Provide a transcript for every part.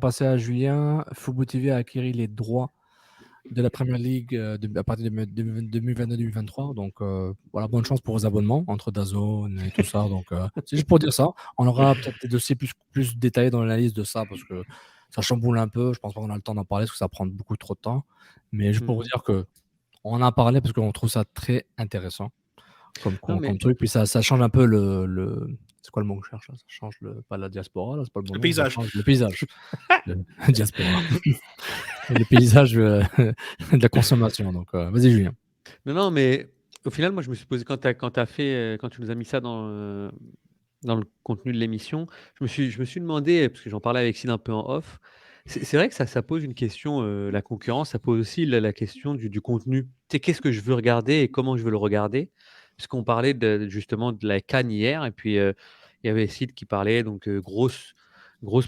Passer à Julien, Fubo TV a acquis les droits de la Premier League à partir de 2022-2023. Donc voilà, bonne chance pour vos abonnements entre DAZN et tout ça. Donc c'est juste pour dire ça. On aura peut-être des dossiers plus détaillés dans l'analyse de ça parce que ça chamboule un peu. Je pense pas qu'on a le temps d'en parler parce que ça prend beaucoup trop de temps. Mais juste pour vous dire que on en a parlé parce qu'on trouve ça très intéressant comme truc. Puis ça change un peu c'est quoi le mot que je cherche là? Ça change pas la diaspora, là, c'est pas le bon Le nom, paysage. ça change le paysage. Le diaspora. Le paysage de la consommation. Donc, vas-y, Julien. Non, mais au final, moi, je me suis posé quand tu nous as mis ça dans le contenu de l'émission, je me suis demandé, parce que j'en parlais avec Sid un peu en off, c'est vrai que ça pose une question, la concurrence, ça pose aussi la question du contenu. Tu sais, qu'est-ce que je veux regarder et comment je veux le regarder? Parce qu'on parlait justement de la CAN hier et puis, il y avait Sid qui parlait donc, grosse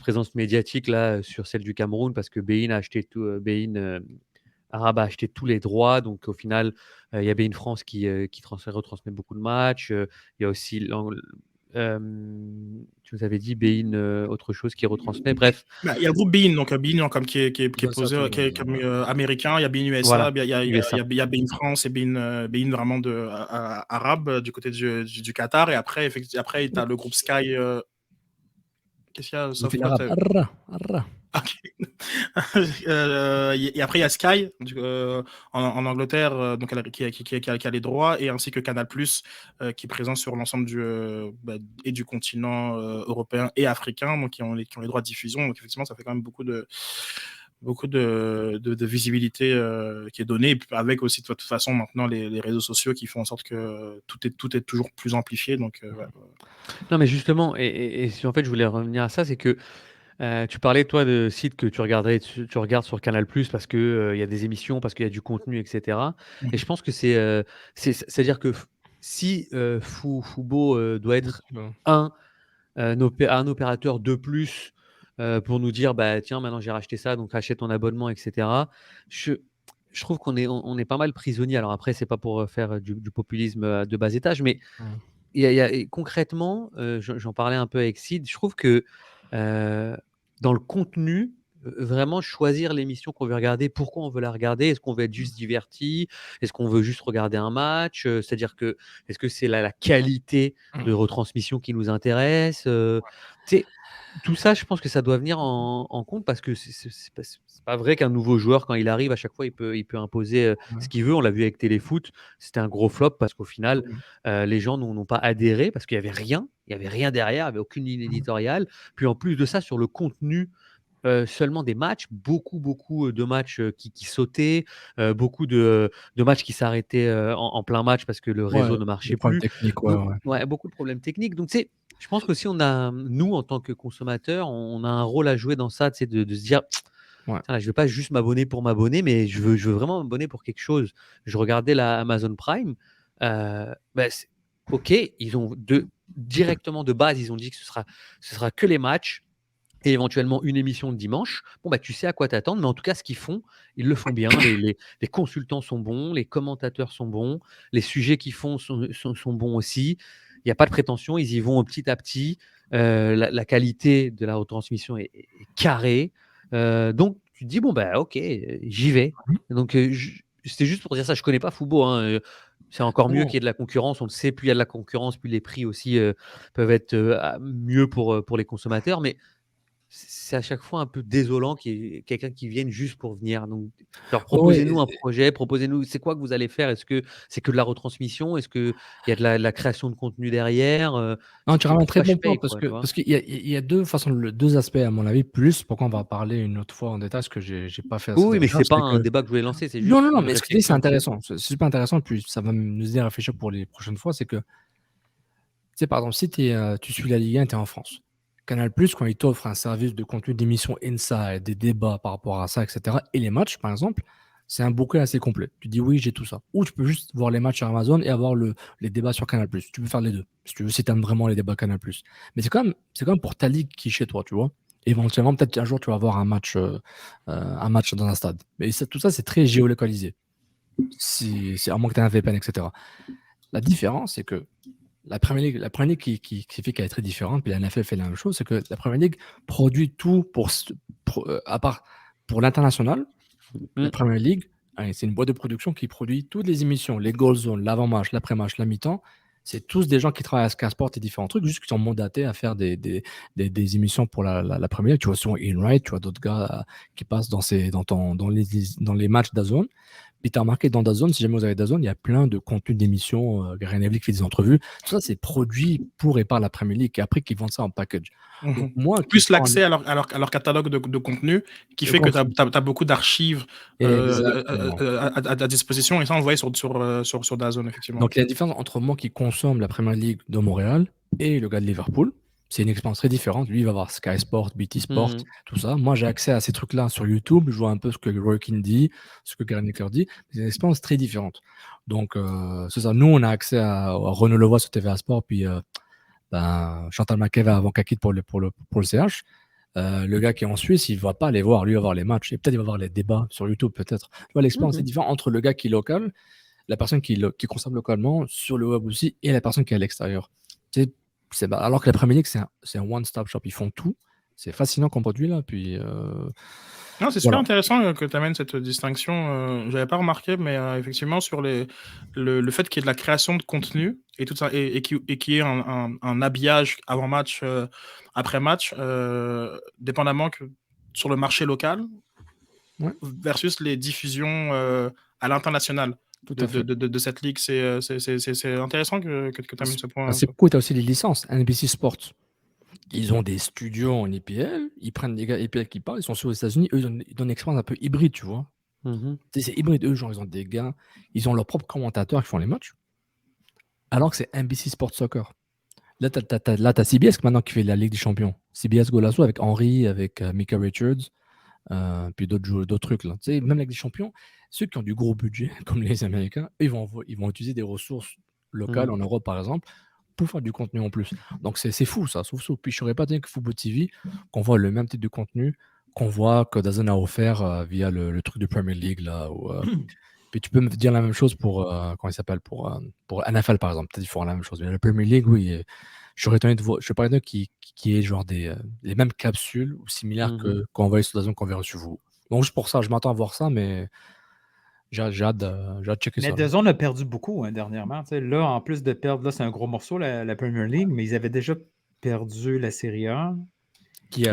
présence médiatique là, sur celle du Cameroun parce que beIN a acheté tout, Arabe a acheté tous les droits. Donc au final, il y a beIN France qui retransmet beaucoup de matchs. Il y a aussi tu nous avais dit beIN, autre chose qui retransmet. Bref. Il y a le groupe beIN, donc beIN comme qui est Dans ça, posé, tout, qui est comme américain. Il y a beIN USA, Voilà, il y a USA. beIN France et beIN vraiment arabe du côté du Qatar. Et après, après, tu as le groupe Sky. Qu'est-ce qu'il y a, Il fait l'arabe. Arra. Ok. Et après, il y a Sky en Angleterre, donc qui a les droits, et ainsi que Canal+, qui est présent sur l'ensemble et du continent européen et africain, donc qui ont les droits de diffusion. Donc effectivement, ça fait quand même beaucoup de visibilité qui est donnée, et puis avec aussi de toute façon maintenant les réseaux sociaux qui font en sorte que tout est toujours plus amplifié. Donc, ouais. Non, mais justement, et si en fait je voulais revenir à ça, c'est que tu parlais toi de sites que tu regardes sur Canal+ parce que, il y a des émissions, parce qu'il y a du contenu et cetera. Et je pense que c'est-à-dire que si, Fubo, doit être un opérateur de plus, pour nous dire: «Bah, tiens, maintenant j'ai racheté ça, donc achète ton abonnement» et cetera. Je trouve qu'on est pas mal prisonnier. Alors après, c'est pas pour, faire du populisme, de bas étage, mais et concrètement, j'en parlais un peu avec Sid, je trouve que, dans le contenu, vraiment choisir l'émission qu'on veut regarder, pourquoi on veut la regarder? Est-ce qu'on veut être juste diverti? Est-ce qu'on veut juste regarder un match? C'est-à-dire que, est-ce que c'est la qualité de retransmission qui nous intéresse? Tu sais, tout ça, je pense que ça doit venir en compte parce que c'est pas vrai qu'un nouveau joueur, quand il arrive, à chaque fois, il peut imposer, ce qu'il veut. On l'a vu avec Téléfoot, c'était un gros flop parce qu'au final, les gens n'ont pas adhéré parce qu'il y avait rien. Il y avait rien derrière, il y avait aucune ligne éditoriale. Puis en plus de ça, sur le contenu, seulement des matchs, beaucoup, de matchs, qui sautaient, beaucoup de matchs qui s'arrêtaient, en plein match parce que le réseau ne marchait plus. Techniques, Donc ouais, beaucoup de problèmes techniques. Donc tu sais, je pense qu'aussi nous, en tant que consommateurs, on a un rôle à jouer dans ça, tu sais, de se dire: Ouais. «Tiens, là, je veux pas juste m'abonner pour m'abonner, mais je veux vraiment m'abonner pour quelque chose». Je regardais la Amazon Prime, c'est OK, ils ont directement de base, ils ont dit que ce sera que les matchs et éventuellement une émission le dimanche. Bon, tu sais à quoi t'attendre, mais en tout cas, ce qu'ils font, ils le font bien. Les consultants sont bons, les commentateurs sont bons, les sujets qu'ils font sont bons aussi. Il y a pas de prétention, ils y vont petit à petit. La qualité de la retransmission est carrée. Donc tu te dis: «Bon, OK, j'y vais». Donc c'était juste pour dire ça. Je connais pas Fubo, hein, c'est encore mieux qu'il y ait de la concurrence. On le sait, plus il y a de la concurrence, plus les prix aussi, peuvent être, mieux pour les consommateurs. Mais c'est à chaque fois un peu désolant qu'il y ait quelqu'un qui vienne juste pour venir. Donc, genre, proposez-nous un projet, proposez-nous c'est quoi que vous allez faire? Est-ce que c'est que de la retransmission? Est-ce qu'il y a de la création de contenu derrière? Non, tu ramènes un très Pourquoi je bon point paye, quoi, tu vois? parce qu'il y a deux aspects à mon avis, plus pourquoi on va parler une autre fois en détail, parce que j'ai pas fait assez de Oui, mais c'est recherche, pas c'est un que débat que je voulais lancer, c'est non, juste non, non, une mais ce que tu dis, c'est réflexion, tu sais? intéressant. C'est super intéressant, puis ça va nous aider à réfléchir pour les prochaines fois. C'est que, tu sais, par exemple, si tu suis la Ligue 1, tu es en France. Canal+, quand il t'offre un service de contenu d'émissions inside, des débats par rapport à ça, etc., et les matchs, par exemple, c'est un bouquet assez complet. Tu dis oui, j'ai tout ça. Ou tu peux juste voir les matchs sur Amazon et avoir les débats sur Canal+. Tu peux faire les deux, si tu veux, si tu aimes vraiment les débats Canal+. Mais c'est quand même pour ta ligue qui est chez toi, tu vois. Éventuellement, peut-être un jour, tu vas avoir un match dans un stade. Mais tout ça, c'est très géolocalisé. C'est à moins que tu aies un VPN, etc. La différence, c'est que La Premier League qui fait qu'elle est très différente, puis la NFL fait la même chose, c'est que la Premier League produit tout à part pour l'international. La Premier League, c'est une boîte de production qui produit toutes les émissions, les goal zones, l'avant-match, l'après-match, la mi-temps. C'est tous des gens qui travaillent à Sky Sport et différents trucs, juste qui sont mandatés à faire des émissions pour la Premier League. Tu vois souvent Ian Wright, tu vois d'autres gars qui passent dans les matchs d'Azone. Puis tu as remarqué dans DAZN, si jamais vous avez DAZN, il y a plein de contenus d'émissions. Gary Neville qui fait des entrevues. Tout ça, c'est produit pour et par la Premier League et après qu'ils vendent ça en package. Donc, moi, plus l'accès à leur catalogue de contenu qui fait que tu as beaucoup d'archives à disposition et ça, on le voyait sur DAZN, effectivement. Donc, il y a une différence entre moi qui consomme la Premier League de Montréal et le gars de Liverpool. C'est une expérience très différente. Lui, il va voir Sky Sport, BT Sport, tout ça. Moi, j'ai accès à ces trucs-là sur YouTube. Je vois un peu ce que Roy Keane dit, ce que Gary Neville dit. C'est une expérience très différente. Donc, c'est ça. Nous, on a accès à Renaud Levoix sur TVA Sport, puis Chantal Mackay avant qu'elle quitte pour le CH. Le gars qui est en Suisse, il ne va pas aller voir. Lui, il va voir les matchs. Et peut-être il va voir les débats sur YouTube, peut-être. Tu vois, l'expérience est différente entre le gars qui est local, la personne qui consomme localement, sur le web aussi, et la personne qui est à l'extérieur. Alors que la Premier League, c'est un one-stop shop. Ils font tout. C'est fascinant qu'on produit là. Puis, non, c'est super intéressant que tu amènes cette distinction. Je n'avais pas remarqué, mais effectivement, sur le fait qu'il y ait de la création de contenu et tout ça, et qu'il y ait un habillage avant match, après match, dépendamment que sur le marché local versus les diffusions à l'international. De cette ligue, c'est intéressant que tu amènes ce point. C'est cool, tu as aussi les licences. NBC Sports, ils ont des studios en EPL, ils prennent des gars EPL qui parlent, ils sont sur les États-Unis, eux, ils donnent une expérience un peu hybride, tu vois. C'est hybride, eux, genre, ils ont des gars, ils ont leurs propres commentateurs qui font les matchs, alors que c'est NBC Sports Soccer. Là, tu as CBS maintenant qui fait la Ligue des Champions. CBS Golasso avec Henry, avec Micah Richards, puis d'autres trucs. Là. Tu sais, même avec des champions, ceux qui ont du gros budget, comme les Américains, ils vont utiliser des ressources locales en Europe, par exemple, pour faire du contenu en plus. Donc, c'est fou, ça. Sauf ça. Puis, je ne saurais pas dire que Football TV, qu'on voit le même type de contenu qu'on voit que DAZN a offert via le truc de Premier League. Là, puis, tu peux me dire la même chose pour, comment il s'appelle, pour NFL, par exemple. Peut-être qu'il fera la même chose. Mais la Premier League, oui. Je serais étonné de voir. Je suis pas étonné qui est genre les mêmes capsules ou similaires qu'on voyait sur DAZN qu'on verra sur vous. Donc, juste pour ça, je m'attends à voir ça, mais j'ai hâte de checker ça. Mais DAZN a perdu beaucoup dernièrement. Là, en plus de perdre, là, c'est un gros morceau, la Premier League, mais ils avaient déjà perdu la Série A. Il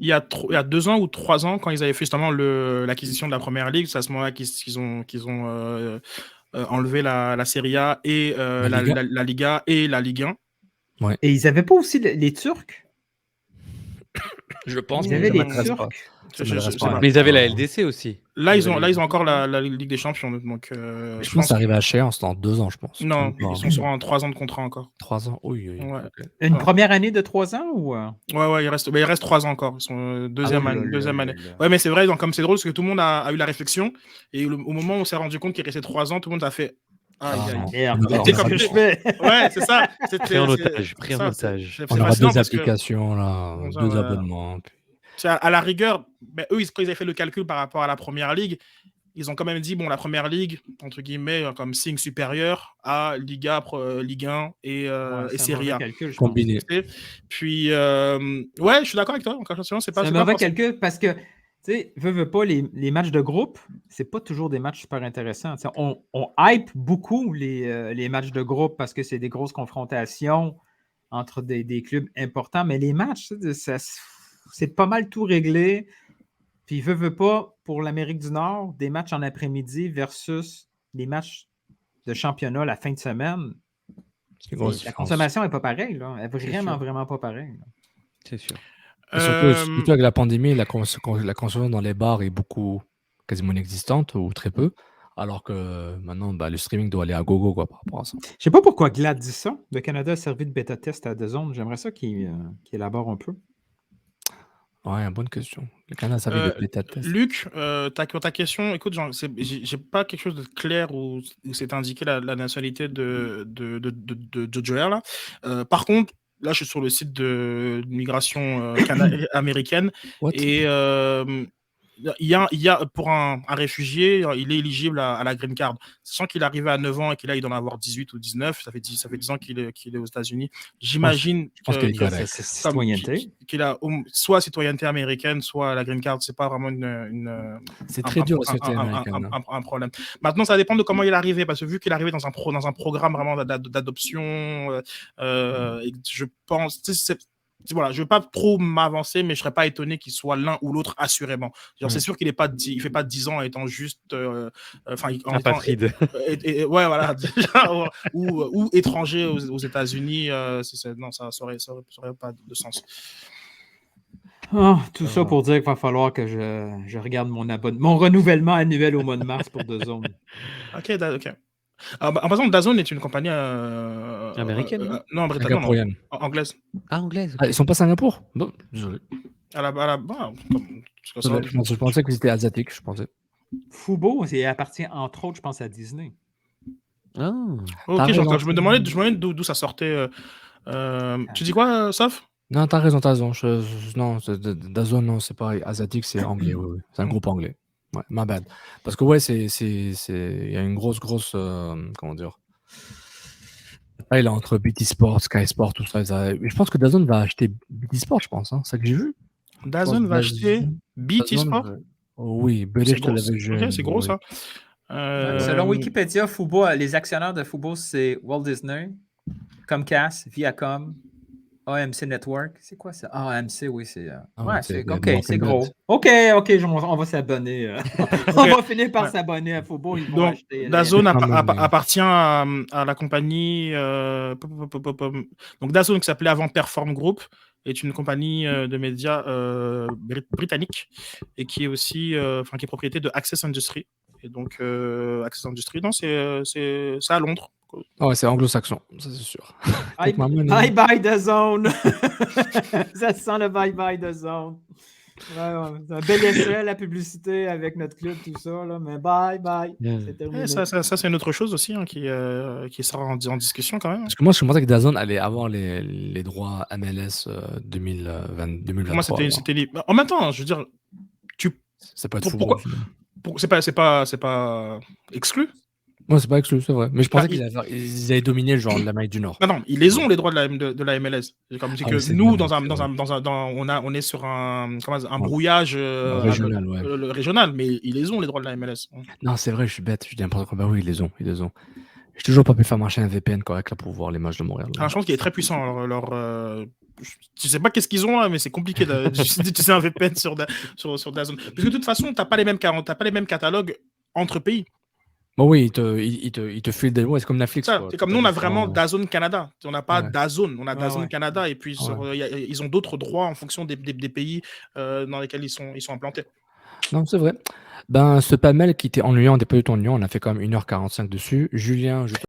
y a 2 ans ou 3 ans, quand ils avaient fait justement l'acquisition de la Première Ligue, c'est à ce moment-là qu'ils ont enlevé la Serie A et la Liga et la Ligue 1. Ouais. Et ils n'avaient pas aussi les Turcs? Je pense qu'ils avaient les Turcs. Mais ils avaient la LDC aussi. Là, ils ont encore la Ligue des Champions. Donc, je pense que ça arrive à échéance dans 2 ans, je pense. Non, ils sont sur 3 ans de contrat encore. 3 ans, oui. Ouais. Okay. Une première année de 3 ans ou Ouais, il reste 3 ans encore. Ils sont deuxième année. Ouais, mais c'est vrai, donc, comme c'est drôle, parce que tout le monde a eu la réflexion. Et au moment où on s'est rendu compte qu'il restait 3 ans, tout le monde a fait. Merde, qu'est-ce que je fais? Ouais, c'est ça. Pris en otage. On aura 2 applications, là, 2 abonnements. À la rigueur, eux, quand ils avaient fait le calcul par rapport à la Première Ligue, ils ont quand même dit, bon, la Première Ligue, entre guilles, comme signe supérieur à Liga, Ligue 1 et Serie A. Combiné. Puis, ouais, je suis d'accord avec toi. C'est un mauvais calcul parce que, tu sais, veux pas, les matchs de groupe, c'est pas toujours des matchs super intéressants. On hype beaucoup les matchs de groupe parce que c'est des grosses confrontations entre des clubs importants, mais les matchs, c'est pas mal tout réglé. Puis, veux pas, pour l'Amérique du Nord, des matchs en après-midi versus des matchs de championnat la fin de semaine. La consommation n'est pas pareille. Là. Elle est vraiment pas pareille. Là. C'est sûr. Surtout avec la pandémie, la consommation dans les bars est quasiment inexistante ou très peu. Alors que maintenant, le streaming doit aller à gogo par rapport à ça. Je sais pas pourquoi Glad dit ça. Le Canada a servi de bêta-test à DAZN. J'aimerais ça qu'il élabore un peu. Ouais, bonne question. Le Canada a servi de bêta-test. Luc, ta question, écoute, j'ai pas quelque chose de clair où c'est indiqué la nationalité de Joel, là. Par contre, là, je suis sur le site de migration américaine. What? Et il y a pour un réfugié, il est éligible à la green card. Sachant qu'il est arrivé à 9 ans et qu'il doit en avoir 18 ou 19, ça fait 10 ans qu'il est aux États-Unis. J'imagine Je pense qu'il est Ça, correct. c'est comme citoyenneté. qu'il a soit citoyenneté américaine, soit la green card. C'est pas vraiment C'est très dur, la société américaine. un problème. Maintenant, ça dépend de comment il est arrivé, parce que vu qu'il est arrivé dans un programme vraiment d'adoption, et je pense, voilà, je ne veux pas trop m'avancer, mais je ne serais pas étonné qu'il soit l'un ou l'autre assurément. C'est sûr qu'il ne fait pas 10 ans étant juste apatride. Ouais, voilà, ou étranger aux États-Unis. Non, ça n'aurait pas de sens. Tout ça pour dire qu'il va falloir que je regarde mon renouvellement annuel au mois de mars pour DAZN. Ok. En passant, DAZN est une compagnie américaine, non, britannique, singapourienne. Anglaise. Ah, anglaise. Ah, ils sont pas à Singapour? Bon, désolé. Je pensais que c'était asiatique, je pensais. Fubo, il appartient entre autres, je pense, à Disney. Ah. Ok, je me demandais d'où ça sortait. Tu dis quoi, Saf? Non, t'as raison. Non, DAZN, non, c'est pas asiatique, c'est anglais. Oui. C'est un groupe anglais. Ouais, my bad. Parce que ouais, il y a une grosse, comment dire. Là, il est entre BT Sport, Sky Sport, tout ça. Je pense que DAZN va acheter BT Sport, je pense. C'est ça que j'ai vu. DAZN va acheter BT Sport? Oui, British Television. Ok, c'est gros, ça. Selon Wikipédia, Fubo, les actionnaires de Fubo, c'est Walt Disney, Comcast, Viacom, AMC Network. C'est quoi ça? Ah, AMC, oui, c'est... ouais, OK, c'est gros. OK, on va s'abonner. On va finir par s'abonner à Fubo. Ils vont acheter... DAZN appartient à la compagnie... Donc, DAZN, qui s'appelait avant Perform Group, est une compagnie de médias britannique et qui est aussi qui est propriété de Access Industries. Et donc, Access Industries, non, c'est à Londres. Ouais, c'est anglo-saxon, ça c'est sûr. Bye bye DAZN. Ça sent le bye bye DAZN. C'est un bel essai, la publicité avec notre club, tout ça, là, mais bye bye. C'est terminé. Ça c'est une autre chose aussi qui sera en discussion quand même. Parce que moi, je pensais que DAZN allait avoir les droits MLS 2023. Moi, c'était en même temps, je veux dire, ça peut être pourquoi c'est pas exclu. Ouais, c'est pas exclu, c'est vrai. Mais je pensais qu'ils avaient dominé le genre de l'Amérique du Nord. Non, ils ont les droits de la MLS. Comme c'est que nous, on est sur un brouillage régional, mais ils les ont les droits de la MLS. Non, c'est vrai, je suis bête, je dis n'importe quoi. Bah oui, ils les ont. J'ai toujours pas pu faire marcher un VPN correct là pour voir les matchs de Montréal. Je pense qu'il est très puissant. Je sais pas qu'est-ce qu'ils ont là, mais c'est compliqué d'utiliser un VPN sur DAZN. Parce que de toute façon, t'as pas les mêmes catalogues entre pays. Bon, oui, il te file des lois, c'est comme Netflix. C'est comme nous, on a vraiment DAZN Canada. On n'a pas DAZN, on a DAZN Canada. Et puis, ils ont d'autres droits en fonction des pays dans lesquels ils sont implantés. Non, c'est vrai. Ce panel qui était ennuyant, n'était pas du tout ennuyant. On a fait quand même 1h45 dessus. Julien,